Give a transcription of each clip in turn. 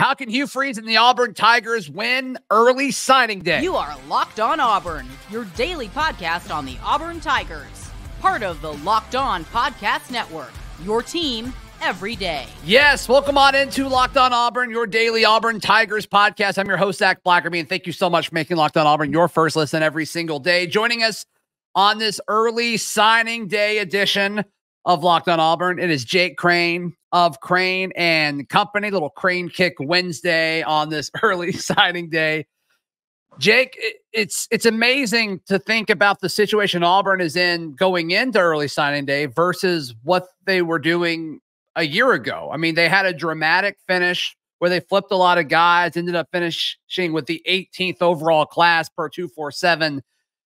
How can Hugh Freeze and the Auburn Tigers win early signing day? You are Locked On Auburn, your daily podcast on the Auburn Tigers. Part of the Locked On Podcast Network, your team every day. Yes, welcome on into Locked On Auburn, your daily Auburn Tigers podcast. I'm your host, Zach Blackerby, and thank you so much for making Locked On Auburn your first listen every single day. Joining us on this early signing day edition of Locked On Auburn, it is Jake Crane of Crane and Company, little Crane Kick Wednesday on this early signing day. Jake, it's amazing to think about the situation Auburn is in going into early signing day versus what they were doing a year ago. I mean, they had a dramatic finish where they flipped a lot of guys, ended up finishing with the 18th overall class per 247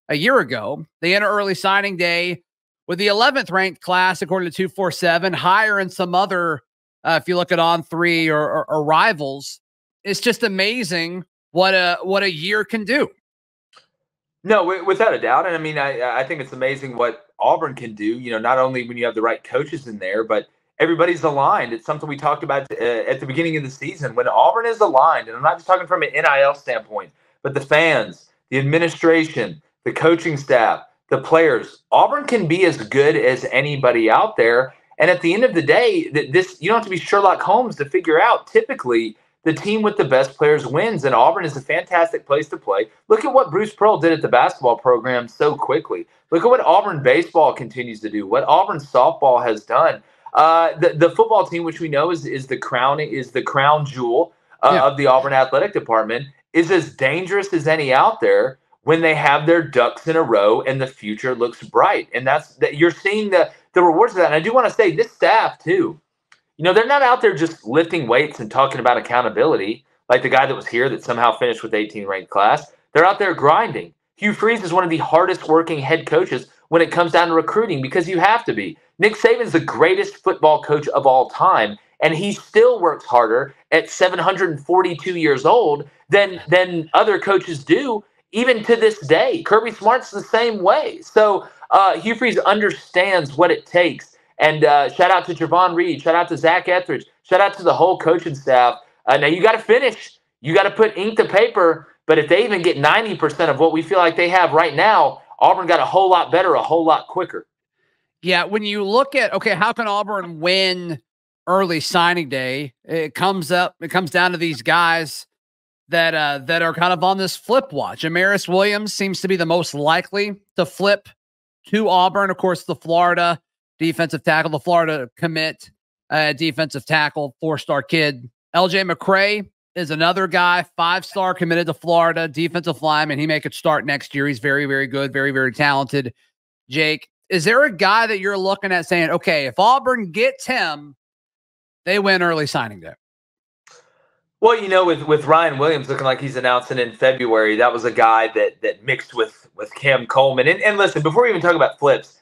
a year ago. They enter early signing day with the 11th ranked class, according to 247, higher in some other, if you look at On3 or rivals. It's just amazing what a year can do. No, without a doubt. And I mean, I think it's amazing what Auburn can do, you know, not only when you have the right coaches in there, but everybody's aligned. It's something we talked about at the beginning of the season. When Auburn is aligned, and I'm not just talking from an NIL standpoint, but the fans, the administration, the coaching staff, the players, Auburn can be as good as anybody out there. And at the end of the day, you don't have to be Sherlock Holmes to figure out. Typically, the team with the best players wins, and Auburn is a fantastic place to play. Look at what Bruce Pearl did at the basketball program so quickly. Look at what Auburn baseball continues to do, what Auburn softball has done. The football team, which we know is the crown jewel of the Auburn athletic department, is as dangerous as any out there when they have their ducks in a row and the future looks bright. And you're seeing the rewards of that. And I do want to say this staff too, you know, they're not out there just lifting weights and talking about accountability like the guy that was here that somehow finished with 18 ranked class. They're out there grinding. Hugh Freeze is one of the hardest working head coaches when it comes down to recruiting, because you have to be. Nick Saban's the greatest football coach of all time, and he still works harder at 742 years old than other coaches do, even to this day. Kirby Smart's the same way. So Hugh Freeze understands what it takes. And shout out to Javon Reed. Shout out to Zach Etheridge. Shout out to the whole coaching staff. Now, you got to finish. You got to put ink to paper. But if they even get 90% of what we feel like they have right now, Auburn got a whole lot better, a whole lot quicker. Yeah, when you look at, okay, how can Auburn win early signing day? It comes down to these guys that are kind of on this flip watch. Amaris Williams seems to be the most likely to flip to Auburn. Of course, the Florida defensive tackle, the Florida commit defensive tackle, 4-star kid. LJ McCray is another guy, 5-star committed to Florida, defensive lineman. He may could start next year. He's very, very good, very, very talented. Jake, is there a guy that you're looking at saying, okay, if Auburn gets him, they win early signing day? Well, you know, with Ryan Williams looking like he's announcing in February, that was a guy that mixed with Cam Coleman. And listen, before we even talk about flips,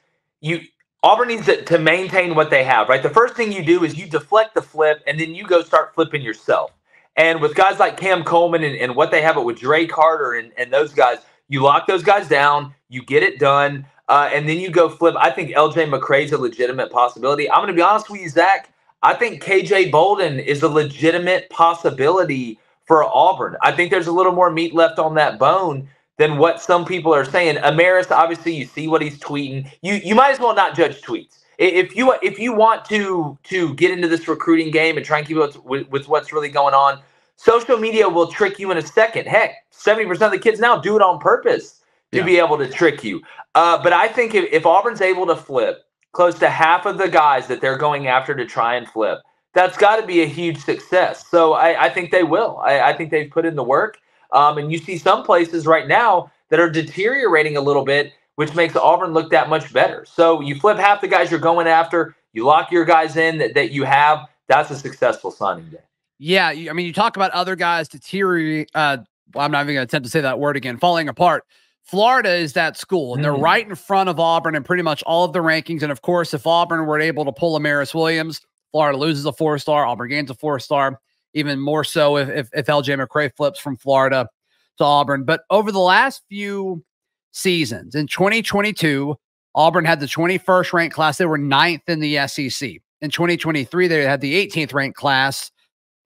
Auburn needs to maintain what they have, right? The first thing you do is you deflect the flip, and then you go start flipping yourself. And with guys like Cam Coleman and what they have with Dre Carter and those guys, you lock those guys down, you get it done, and then you go flip. I think LJ McCray's a legitimate possibility. I'm going to be honest with you, Zach. I think KJ Bolden is a legitimate possibility for Auburn. I think there's a little more meat left on that bone than what some people are saying. Amaris, obviously, you see what he's tweeting. You might as well not judge tweets. If you want to get into this recruiting game and try and keep up with what's really going on, social media will trick you in a second. Heck, 70% of the kids now do it on purpose to be able to trick you. But I think if Auburn's able to flip close to half of the guys that they're going after to try and flip, that's got to be a huge success. So I think they will. I think they've put in the work. And you see some places right now that are deteriorating a little bit, which makes Auburn look that much better. So you flip half the guys you're going after, you lock your guys in that you have, that's a successful signing day. Yeah, I mean, you talk about other guys deteriorating. I'm not even going to attempt to say that word again, falling apart. Florida is that school, and they're right in front of Auburn in pretty much all of the rankings. And, of course, if Auburn were able to pull Amaris Williams, Florida loses a 4-star, Auburn gains a 4-star, even more so if LJ McCray flips from Florida to Auburn. But over the last few seasons, in 2022, Auburn had the 21st ranked class. They were 9th in the SEC. In 2023, they had the 18th ranked class.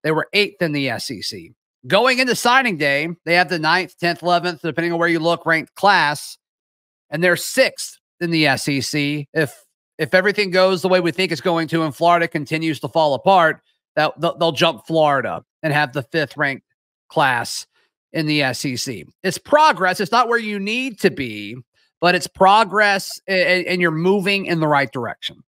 They were 8th in the SEC. Going into signing day, they have the 9th, 10th, 11th, depending on where you look, ranked class, and they're 6th in the SEC. If everything goes the way we think it's going to and Florida continues to fall apart, they'll jump Florida and have the 5th ranked class in the SEC. It's progress. It's not where you need to be, but it's progress, and you're moving in the right direction.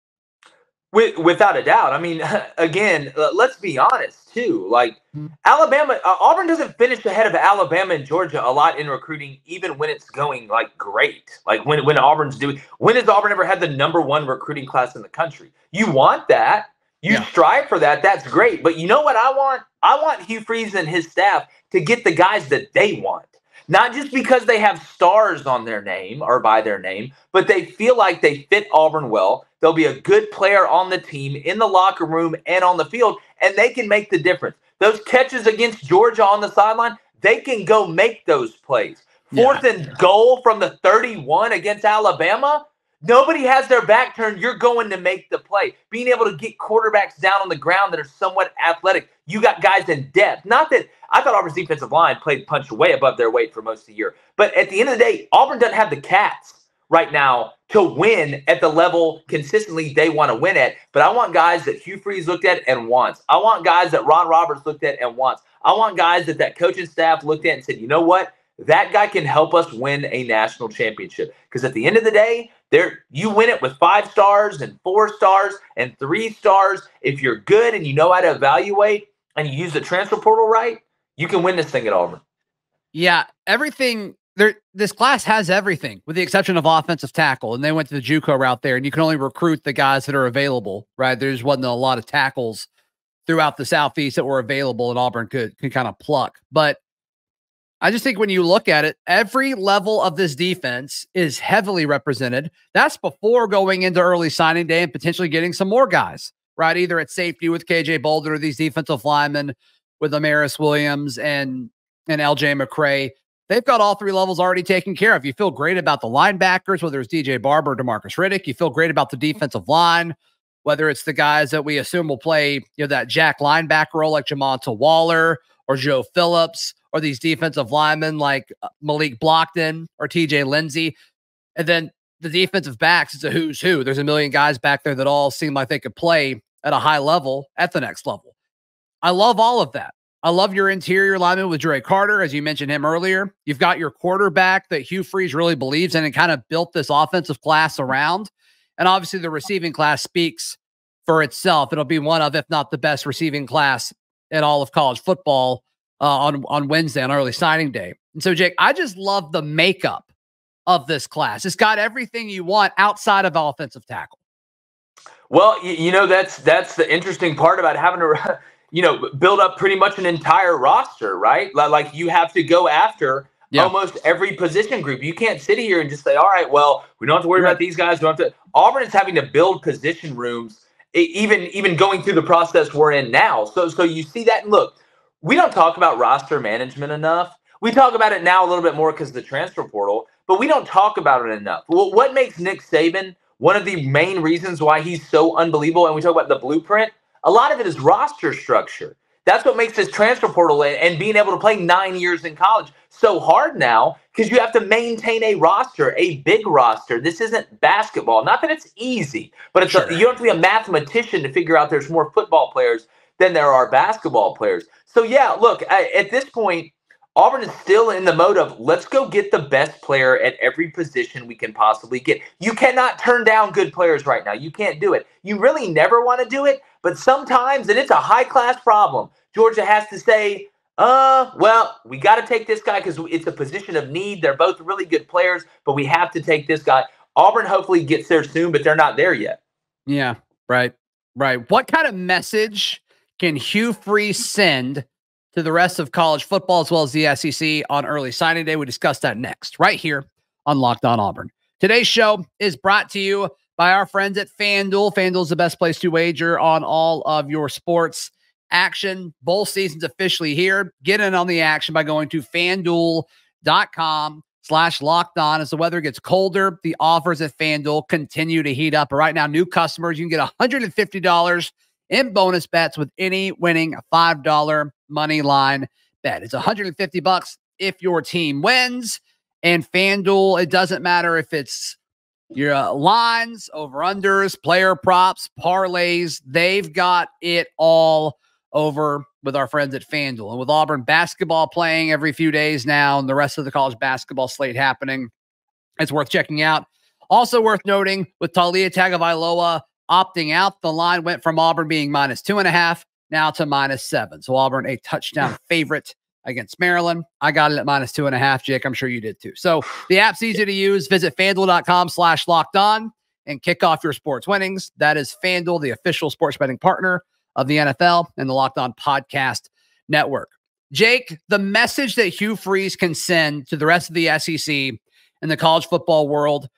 Without a doubt. I mean, again, let's be honest too. Like Alabama, Auburn doesn't finish ahead of Alabama and Georgia a lot in recruiting, even when it's going like great. Like when Auburn's doing. When has Auburn ever had the #1 recruiting class in the country? You want that. You strive for that. That's great. But you know what I want? I want Hugh Freeze and his staff to get the guys that they want. Not just because they have stars on their name or by their name, but they feel like they fit Auburn well. They'll be a good player on the team, in the locker room, and on the field, and they can make the difference. Those catches against Georgia on the sideline, they can go make those plays. 4th and goal from the 31 against Alabama, nobody has their back turned. You're going to make the play. Being able to get quarterbacks down on the ground that are somewhat athletic. You got guys in depth. Not that I thought Auburn's defensive line punched way above their weight for most of the year. But at the end of the day, Auburn doesn't have the cats right now to win at the level consistently they want to win at. But I want guys that Hugh Freeze looked at and wants. I want guys that Ron Roberts looked at and wants. I want guys that coaching staff looked at and said, you know what? That guy can help us win a national championship. Because at the end of the day, you win it with 5 stars and 4 stars and 3 stars. If you're good and you know how to evaluate and you use the transfer portal right, you can win this thing at Auburn. Yeah, everything. This class has everything with the exception of offensive tackle, and they went to the JUCO route there, and you can only recruit the guys that are available, right? There just wasn't a lot of tackles throughout the Southeast that were available, and Auburn could kind of pluck. But I just think when you look at it, every level of this defense is heavily represented. That's before going into early signing day and potentially getting some more guys, right? Either at safety with KJ Bolden or these defensive linemen with Amaris Williams and LJ McCray. They've got all 3 levels already taken care of. You feel great about the linebackers, whether it's DJ Barber or DeMarcus Riddick. You feel great about the defensive line, whether it's the guys that we assume will play, that jack linebacker role like Jamonta Waller or Joe Phillips, or these defensive linemen like Malik Blockton or TJ Lindsey. And then the defensive backs, it's a who's who. There's a million guys back there that all seem like they could play at a high level at the next level. I love all of that. I love your interior lineman with Dre Carter, as you mentioned him earlier. You've got your quarterback that Hugh Freeze really believes in and kind of built this offensive class around. And obviously the receiving class speaks for itself. It'll be one of, if not the best receiving class in all of college football on Wednesday, on early signing day. And so, Jake, I just love the makeup of this class. It's got everything you want outside of offensive tackle. Well, that's the interesting part about having to build up pretty much an entire roster, right? Like you have to go after almost every position group. You can't sit here and just say, all right, well, we don't have to worry about these guys. We don't have to. Auburn is having to build position rooms, even going through the process we're in now. So you see that. And look, we don't talk about roster management enough. We talk about it now a little bit more because of the transfer portal, but we don't talk about it enough. Well, what makes Nick Saban one of the main reasons why he's so unbelievable, and we talk about the blueprint, a lot of it is roster structure. That's what makes this transfer portal and being able to play 9 years in college so hard now, because you have to maintain a roster, a big roster. This isn't basketball. Not that it's easy, but you don't have to be a mathematician to figure out there's more football players than there are basketball players. So, yeah, look, at this point, Auburn is still in the mode of let's go get the best player at every position we can possibly get. You cannot turn down good players right now. You can't do it. You really never want to do it, but sometimes, and it's a high-class problem, Georgia has to say, well, we got to take this guy because it's a position of need. They're both really good players, but we have to take this guy. Auburn hopefully gets there soon, but they're not there yet. Yeah, right. What kind of message can Hugh Freeze send to the rest of college football as well as the SEC on early signing day? We discuss that next, right here on Locked On Auburn. Today's show is brought to you by our friends at FanDuel. FanDuel is the best place to wager on all of your sports action. Bowl season's officially here. Get in on the action by going to FanDuel.com/lockedon. As the weather gets colder, the offers at FanDuel continue to heat up. Right now, new customers, you can get $150 in bonus bets with any winning $5 money line bet. It's $150 if your team wins. And FanDuel, it doesn't matter if it's your lines, over-unders, player props, parlays. They've got it all over with our friends at FanDuel. And with Auburn basketball playing every few days now and the rest of the college basketball slate happening, it's worth checking out. Also worth noting, with Taulia Tagovailoa opting out, the line went from Auburn being -2.5 now to -7. So Auburn, a touchdown favorite against Maryland. I got it at -2.5. Jake, I'm sure you did too. So the app's easy to use. Visit FanDuel.com/lockedon and kick off your sports winnings. That is FanDuel, the official sports betting partner of the NFL and the Locked On Podcast Network. Jake, the message that Hugh Freeze can send to the rest of the SEC and the college football world,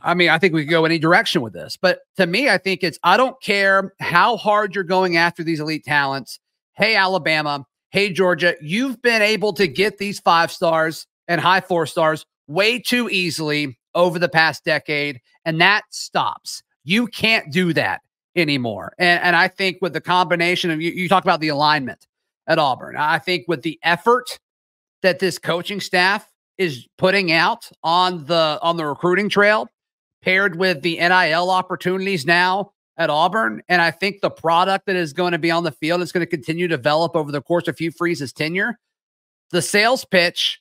I mean, I think we could go any direction with this, but to me, I think it's, I don't care how hard you're going after these elite talents. Hey, Alabama. Hey, Georgia, you've been able to get these 5 stars and high 4 stars way too easily over the past decade, and that stops. You can't do that anymore. And I think with the combination of, you talk about the alignment at Auburn, I think with the effort that this coaching staff is putting out on the recruiting trail, paired with the NIL opportunities now at Auburn, and I think the product that is going to be on the field is going to continue to develop over the course of Hugh Freeze's tenure, the sales pitch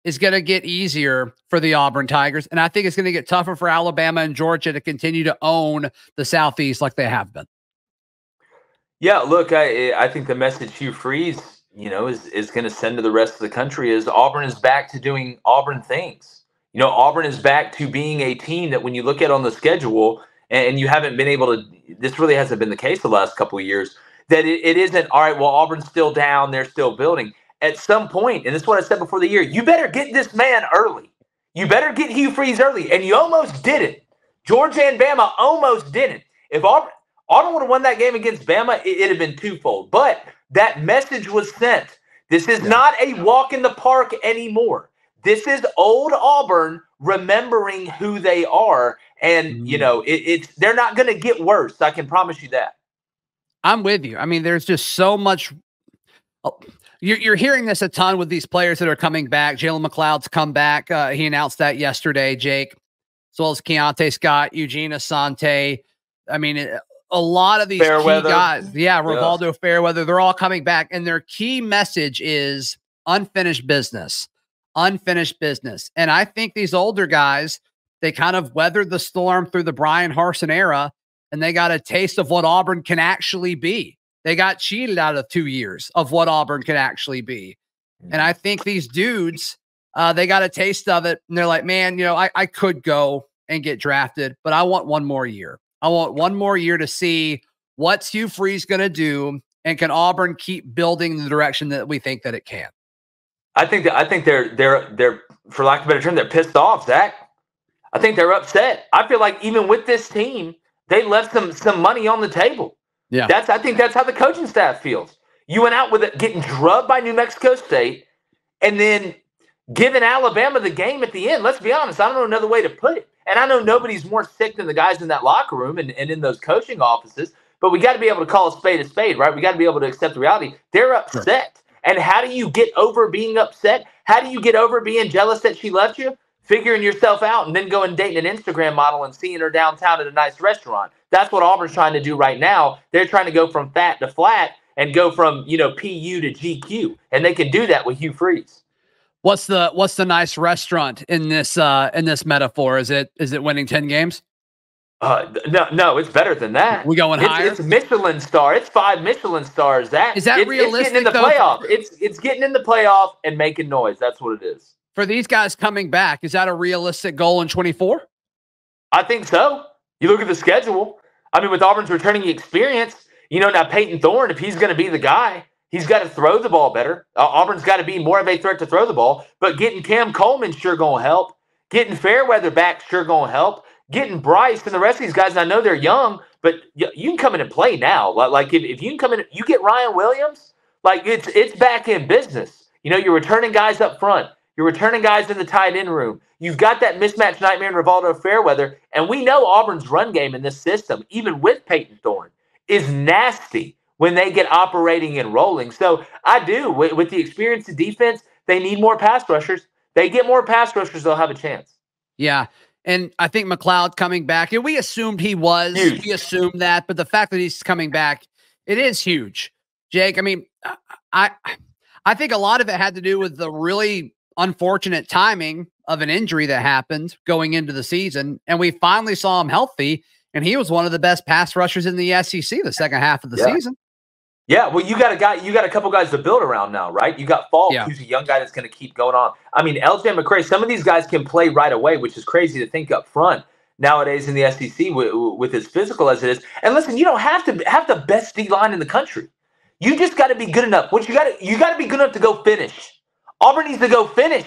is going to get easier for the Auburn Tigers, and I think it's going to get tougher for Alabama and Georgia to continue to own the Southeast like they have been. Yeah, look, I think the message Hugh Freeze, is going to send to the rest of the country is Auburn is back to doing Auburn things. Auburn is back to being a team that when you look at on the schedule, and you haven't been able to, this really hasn't been the case the last couple of years, that it isn't, all right, well, Auburn's still down, they're still building. At some point, and this is what I said before the year, you better get this man early. You better get Hugh Freeze early, and you almost did it. Georgia and Bama almost didn't. If Auburn would have won that game against Bama, it'd have been twofold. But that message was sent. This is not a walk in the park anymore. This is old Auburn remembering who they are. And, they're not going to get worse. I can promise you that. I'm with you. I mean, there's just so much. You're hearing this a ton with these players that are coming back. Jalen McLeod's come back. He announced that yesterday, Jake, as well as Keontae Scott, Eugene Asante. I mean, a lot of these Fairweather. key guys. Yeah, Rivaldo Fairweather. They're all coming back. And their key message is unfinished business. Unfinished business. And I think these older guys, they kind of weathered the storm through the Brian Harsin era, and they got a taste of what Auburn can actually be. They got cheated out of 2 years of what Auburn can actually be. And I think these dudes, they got a taste of it, and they're like, man, I could go and get drafted, but I want one more year. I want one more year to see what's Hugh Freeze going to do, and can Auburn keep building in the direction that we think that it can. I think they're for lack of a better term, they're pissed off, Zach. I think they're upset. I feel like even with this team, they left some money on the table. Yeah, I think that's how the coaching staff feels. You went out with it, getting drubbed by New Mexico State, and then giving Alabama the game at the end. Let's be honest. I don't know another way to put it. And I know nobody's more sick than the guys in that locker room and in those coaching offices, but we got to be able to call a spade, right? We got to be able to accept the reality. They're upset. Sure. And how do you get over being upset? How do you get over being jealous that she left you? Figuring yourself out and then going dating an Instagram model and seeing her downtown at a nice restaurant. That's what Auburn's trying to do right now. They're trying to go from fat to flat and go from, PU to GQ. And they can do that with Hugh Freeze. What's the nice restaurant in this metaphor? Is it winning 10 games? No, it's better than that. We going higher? It's Michelin star. It's 5 Michelin stars. Is that realistic? It's getting in the playoff. It's getting in the playoff and making noise. That's what it is. For these guys coming back, is that a realistic goal in 24? I think so. You look at the schedule. I mean, with Auburn's returning experience, now Peyton Thorne, if he's going to be the guy, he's got to throw the ball better. Auburn's got to be more of a threat to throw the ball. But getting Cam Coleman sure going to help. Getting Fairweather back sure going to help. Getting Bryce and the rest of these guys, and I know they're young, but you can come in and play now. Like if you can come in, you get Ryan Williams, like it's back in business. You're returning guys up front. You're returning guys in the tight end room. You've got that mismatch nightmare in Rivaldo Fairweather, and we know Auburn's run game in this system, even with Peyton Thorne, is nasty when they get operating and rolling. So I do. With the experience of defense, they need more pass rushers. They get more pass rushers, they'll have a chance. Yeah. And I think McLeod coming back, and we assumed he was. Huge. We assumed that, but the fact that he's coming back, it is huge. Jake, I mean, I think a lot of it had to do with the really unfortunate timing of an injury that happened going into the season, and we finally saw him healthy, and he was one of the best pass rushers in the SEC the second half of the season. Yeah, well, you got a couple guys to build around now, right? You got Falk, who's a young guy that's going to keep going on. I mean, LJ McCray, some of these guys can play right away, which is crazy to think up front nowadays in the SEC with as physical as it is. And listen, you don't have to have the best D line in the country. You just got to be good enough. You got to be good enough to go finish. Auburn needs to go finish.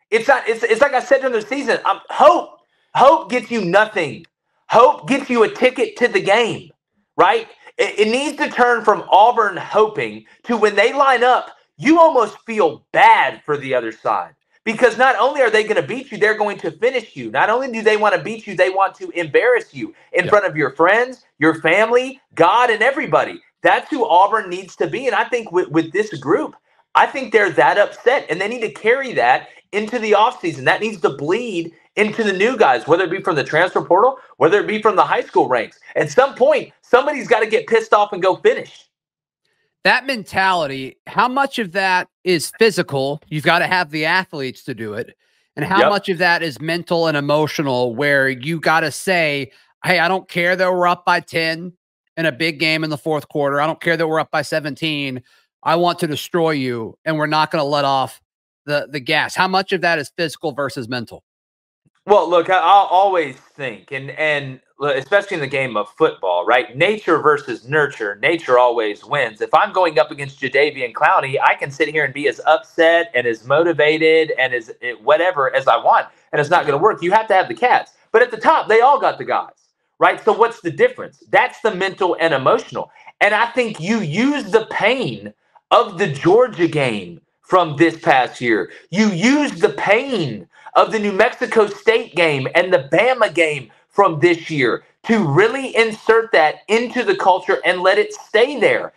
It's like I said during the season. Hope gets you nothing. Hope gets you a ticket to the game, right? It needs to turn from Auburn hoping to when they line up, you almost feel bad for the other side. Because not only are they going to beat you, they're going to finish you. Not only do they want to beat you, they want to embarrass you in front of your friends, your family, God, and everybody. That's who Auburn needs to be. And I think with this group, I think they're that upset. And they need to carry that into the offseason. That needs to bleed into the new guys, whether it be from the transfer portal, whether it be from the high school ranks. At some point, somebody's got to get pissed off and go finish. That mentality, how much of that is physical? You've got to have the athletes to do it. And how much of that is mental and emotional, where you got to say, hey, I don't care that we're up by 10 in a big game in the fourth quarter. I don't care that we're up by 17. I want to destroy you, and we're not going to let off the gas. How much of that is physical versus mental? Well, look, I'll always think, and especially in the game of football, right? Nature versus nurture. Nature always wins. If I'm going up against Jadeveon Clowney, I can sit here and be as upset and as motivated and as whatever as I want, and it's not going to work. You have to have the cats. But at the top, they all got the guys, right? So what's the difference? That's the mental and emotional. And I think you use the pain of the Georgia game from this past year. You use the pain of the New Mexico State game and the Bama game from this year to really insert that into the culture and let it stay there.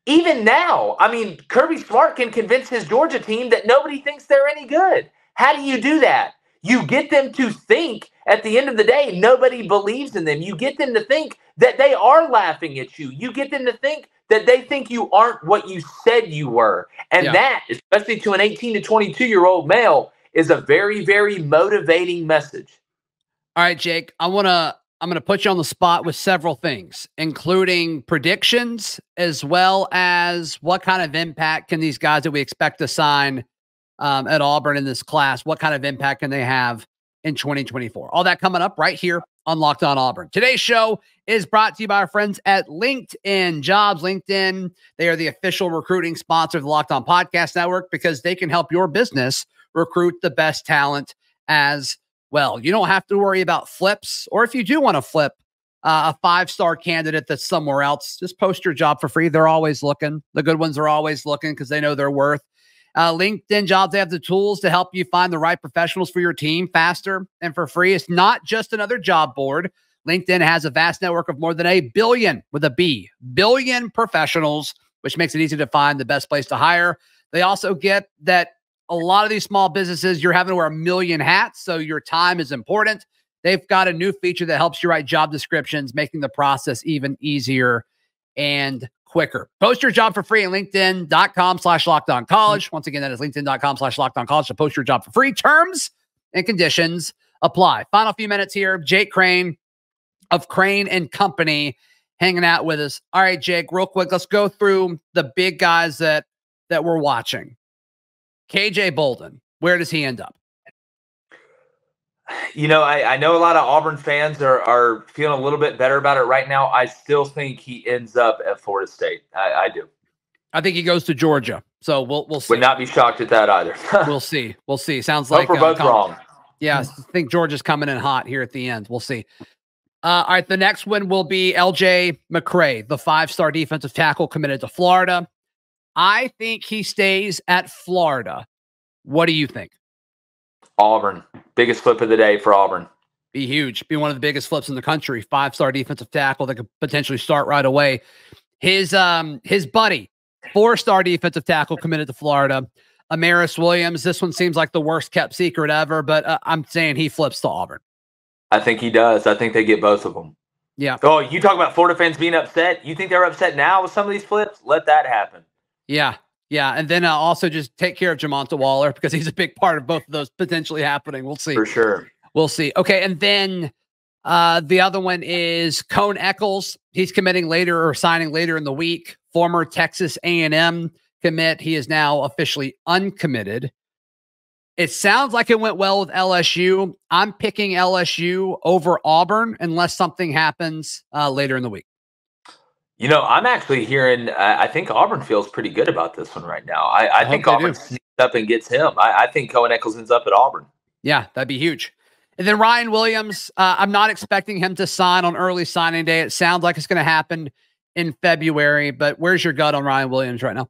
Even now, I mean, Kirby Smart can convince his Georgia team that nobody thinks they're any good. How do you do that? You get them to think at the end of the day, nobody believes in them. You get them to think that they are laughing at you. You get them to think that they think you aren't what you said you were. And that, especially to an 18 to 22-year-old male, is a very, very motivating message. All right, Jake, I'm going to put you on the spot with several things, including predictions, as well as what kind of impact can these guys that we expect to sign at Auburn in this class, what kind of impact can they have in 2024? All that coming up right here on Locked On Auburn. Today's show is brought to you by our friends at LinkedIn Jobs. LinkedIn, they are the official recruiting sponsor of the Locked On Podcast Network because they can help your business recruit the best talent as well. You don't have to worry about flips, or if you do want to flip a 5-star candidate that's somewhere else, just post your job for free. They're always looking. The good ones are always looking because they know their worth. LinkedIn Jobs, they have the tools to help you find the right professionals for your team faster and for free. It's not just another job board. LinkedIn has a vast network of more than 1 billion, with a B, billion professionals, which makes it easy to find the best place to hire. They also get that a lot of these small businesses, you're having to wear 1 million hats, so your time is important. They've got a new feature that helps you write job descriptions, making the process even easier and quicker. Post your job for free at linkedin.com/lockedoncollege. Once again, that is linkedin.com/lockedoncollege to post your job for free. Terms and conditions apply. Final few minutes here. Jake Crane of Crane and Company hanging out with us. All right, Jake, real quick, let's go through the big guys that we're watching. KJ Bolden, where does he end up? You know, I know a lot of Auburn fans are feeling a little bit better about it right now. I still think he ends up at Florida State. I do. I think he goes to Georgia. So we'll see. Would not be shocked at that either. We'll see. We'll see. Sounds like we're both wrong. Yeah, I think Georgia's coming in hot here at the end. We'll see. All right, the next one will be LJ McCray, the 5-star defensive tackle committed to Florida. I think he stays at Florida. What do you think? Auburn. Biggest flip of the day for Auburn. Be huge. Be one of the biggest flips in the country. 5-star defensive tackle that could potentially start right away. His buddy, 4-star defensive tackle committed to Florida, Amaris Williams. This one seems like the worst kept secret ever, but I'm saying he flips to Auburn. I think he does. I think they get both of them. Yeah. Oh, you talk about Florida fans being upset. You think they're upset now with some of these flips? Let that happen. Yeah. Yeah. And then also just take care of Jamonta Waller because he's a big part of both of those potentially happening. We'll see. For sure. We'll see. Okay. And then the other one is Cone Eccles. He's committing later or signing later in the week. Former Texas A&M commit. He is now officially uncommitted. It sounds like it went well with LSU. I'm picking LSU over Auburn unless something happens later in the week. You know, I'm actually hearing, I think Auburn feels pretty good about this one right now. I think Auburn sneaks up and gets him. I think Cone Eccles ends up at Auburn. Yeah, that'd be huge. And then Ryan Williams, I'm not expecting him to sign on early signing day. It sounds like it's going to happen in February, but where's your gut on Ryan Williams right now?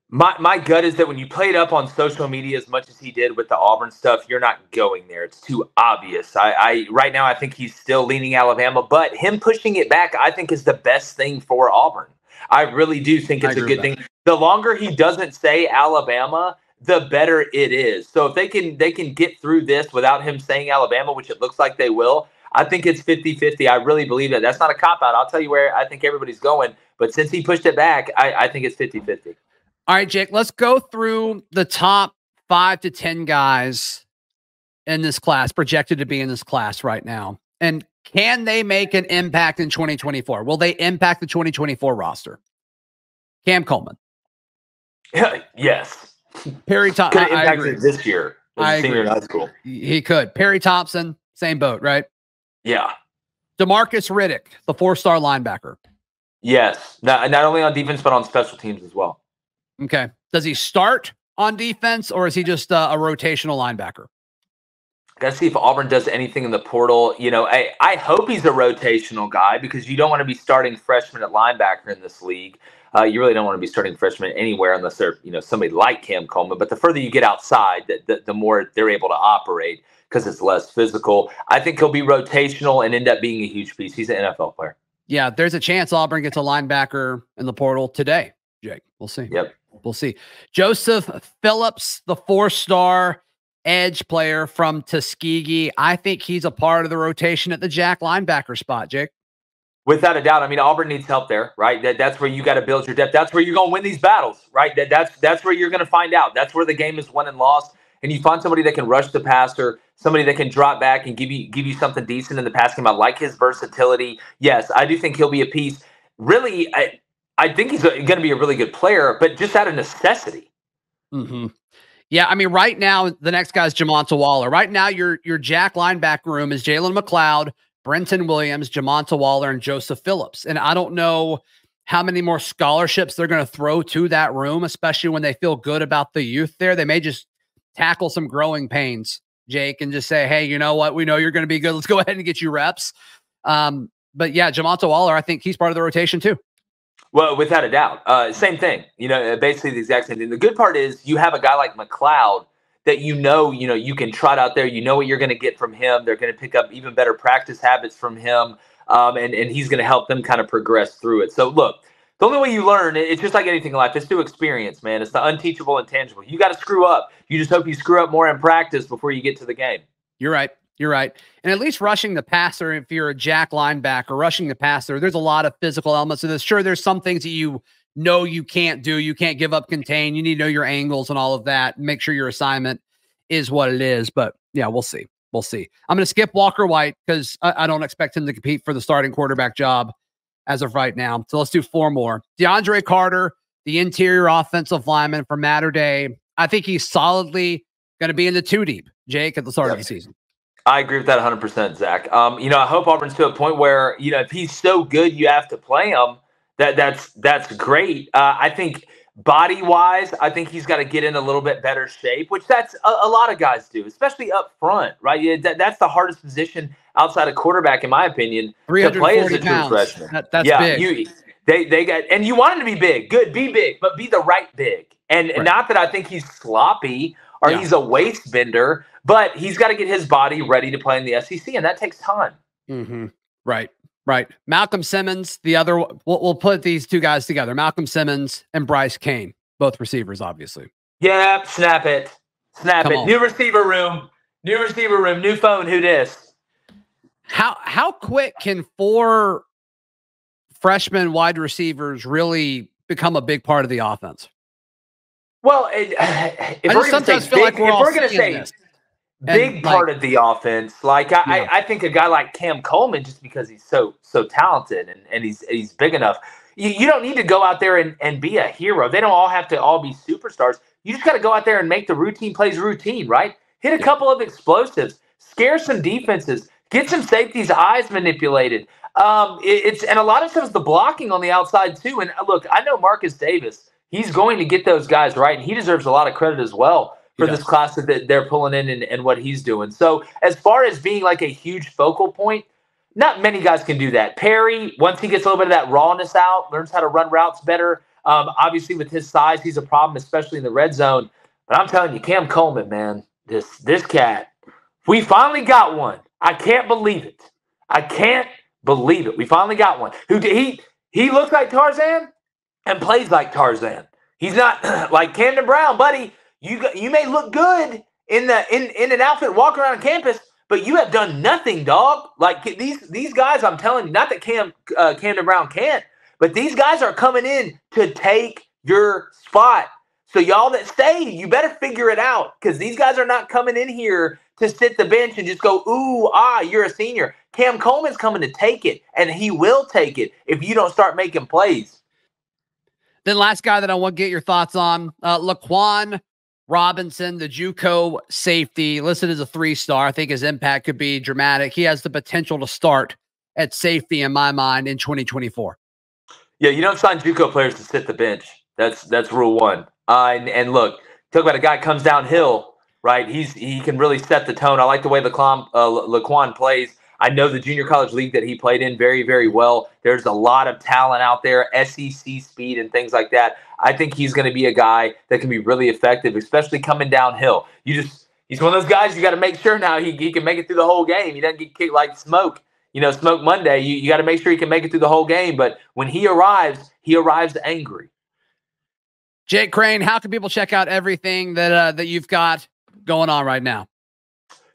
My gut is that when you play it up on social media as much as he did with the Auburn stuff, you're not going there. It's too obvious. Right now, I think he's still leaning Alabama, but him pushing it back, I think is the best thing for Auburn. I really do think it's a good thing. The longer he doesn't say Alabama, the better it is. So if they can get through this without him saying Alabama, which it looks like they will, I think it's 50-50. I really believe that. That's not a cop-out. I'll tell you where I think everybody's going. But since he pushed it back, I think it's 50-50. All right, Jake, let's go through the top 5 to 10 guys in this class, projected to be in this class right now. And can they make an impact in 2024? Will they impact the 2024 roster? Cam Coleman. Yes. Perry Thompson. Could have impacted this year as a senior in high school. He could. Perry Thompson, same boat, right? Yeah. DeMarcus Riddick, the 4-star linebacker. Yes. Not only on defense, but on special teams as well. Okay. Does he start on defense or is he just a rotational linebacker? Got to see if Auburn does anything in the portal. You know, I hope he's a rotational guy because you don't want to be starting freshmen at linebacker in this league. You really don't want to be starting freshmen anywhere unless they're, somebody like Cam Coleman. But the further you get outside, the more they're able to operate because it's less physical. I think he'll be rotational and end up being a huge piece. He's an NFL player. Yeah, there's a chance Auburn gets a linebacker in the portal today, Jake. We'll see. Yep. We'll see. Joseph Phillips, the 4-star edge player from Tuskegee. I think he's a part of the rotation at the Jack linebacker spot, Jake. Without a doubt. I mean, Auburn needs help there, right? That's where you got to build your depth. That's where you're going to win these battles, right? That's where you're going to find out. That's where the game is won and lost. And you find somebody that can rush the passer, somebody that can drop back and give you something decent in the pass game. I like his versatility. Yes, I do think he'll be a piece. Really, I think he's going to be a really good player, but just out of necessity. Mm-hmm. Yeah, I mean, right now, the next guy is Jamonta Waller. Right now, your Jack linebacker room is Jalen McLeod, Brenton Williams, Jamonta Waller, and Joseph Phillips. And I don't know how many more scholarships they're going to throw to that room, especially when they feel good about the youth there. They may just tackle some growing pains, Jake, and just say, hey, you know what? We know you're going to be good. Let's go ahead and get you reps. But yeah, Jamonta Waller, I think he's part of the rotation too. Well, without a doubt. Same thing. Basically the exact same thing. The good part is you have a guy like McLeod that you can trot out there. You know what you're going to get from him. They're going to pick up even better practice habits from him, and he's going to help them kind of progress through it. So, look, the only way you learn, it's just like anything in life. It's through experience, man. It's the unteachable intangible. You got to screw up. You just hope you screw up more in practice before you get to the game. You're right. You're right. And at least rushing the passer, if you're a Jack linebacker, rushing the passer, there's a lot of physical elements to this. Sure, there's some things that you can't do. You can't give up contain. You need to know your angles and all of that. Make sure your assignment is what it is. But yeah, we'll see. We'll see. I'm going to skip Walker White because I don't expect him to compete for the starting quarterback job as of right now. So let's do 4 more. DeAndre Carter, the interior offensive lineman from Mater Dei. I think he's solidly going to be in the 2 deep, Jake, at the start of the season. I agree with that 100%, Zach. I hope Auburn's to a point where, if he's so good, you have to play him. That's great. I think body-wise, I think he's got to get in a little bit better shape, which that's a lot of guys do, especially up front, right? Yeah, that's the hardest position outside of quarterback, in my opinion, to play as a true freshman. That's big. They got, and you want him to be big. Good, be big, but be the right big. And not that I think he's sloppy or he's a waist bender, but he's got to get his body ready to play in the SEC, and that takes time. Right. Malcolm Simmons, the other, we'll put these two guys together. Malcolm Simmons and Bryce Cain, both receivers, obviously. Yeah, snap it. Snap it. New receiver room, new phone, who dis? How quick can 4 freshman wide receivers really become a big part of the offense? Well, if we're going to say big part of the offense, like I think a guy like Cam Coleman, just because he's so talented and he's big enough, you don't need to go out there and be a hero. They don't all have to all be superstars. You just got to go out there and make the routine plays routine, right? Hit a couple of explosives, scare some defenses, get some safeties' eyes manipulated. And a lot of times the blocking on the outside too. And look, I know Marcus Davis. He's going to get those guys right, and he deserves a lot of credit as well for this class that they're pulling in and what he's doing. So as far as being like a huge focal point, not many guys can do that. Perry, once he gets a little bit of that rawness out, learns how to run routes better. Obviously, with his size, he's a problem, especially in the red zone. But I'm telling you, Cam Coleman, man, this cat, we finally got one. I can't believe it. We finally got one. He looks like Tarzan and plays like Tarzan. He's not like Camden Brown, buddy. You may look good in an outfit walking around campus, but you have done nothing, dog. Like these guys, I'm telling you, not that Camden Brown can't, but these guys are coming in to take your spot. So y'all that stay, you better figure it out, because these guys are not coming in here to sit the bench and just go, ooh, you're a senior. Cam Coleman's coming to take it, and he will take it if you don't start making plays. Then last guy that I want to get your thoughts on, Laquan Robinson, the JUCO safety, listed as a 3-star. I think his impact could be dramatic. He has the potential to start at safety in my mind in 2024. Yeah, you don't sign JUCO players to sit the bench. That's rule one. And look, talk about a guy comes downhill, right? He can really set the tone. I like the way Laquan plays. I know the junior college league that he played in very, very well. There's a lot of talent out there, SEC speed and things like that. I think he's going to be a guy that can be really effective, especially coming downhill. He's one of those guys you got to make sure now he can make it through the whole game. He doesn't get kicked like Smoke. Smoke Monday. You got to make sure he can make it through the whole game. But when he arrives angry. Jake Crain, how can people check out everything that you've got going on right now?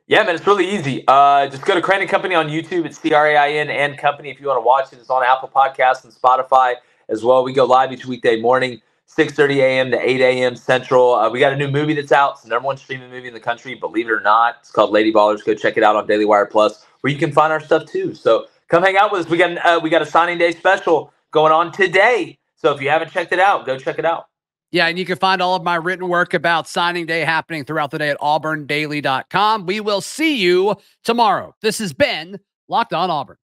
Yeah, man, it's really easy. Just go to Crain & Company on YouTube. It's CRAIN and Company if you want to watch it. It's on Apple Podcasts and Spotify as well. We go live each weekday morning, 6:30 a.m. to 8 a.m. Central. We got a new movie that's out. It's the #1 streaming movie in the country, believe it or not. It's called Lady Ballers. Go check it out on Daily Wire Plus, where you can find our stuff too. So come hang out with us. We got a signing day special going on today. So if you haven't checked it out, go check it out. Yeah, and you can find all of my written work about signing day happening throughout the day at auburndaily.com. We will see you tomorrow. This has been Locked On Auburn.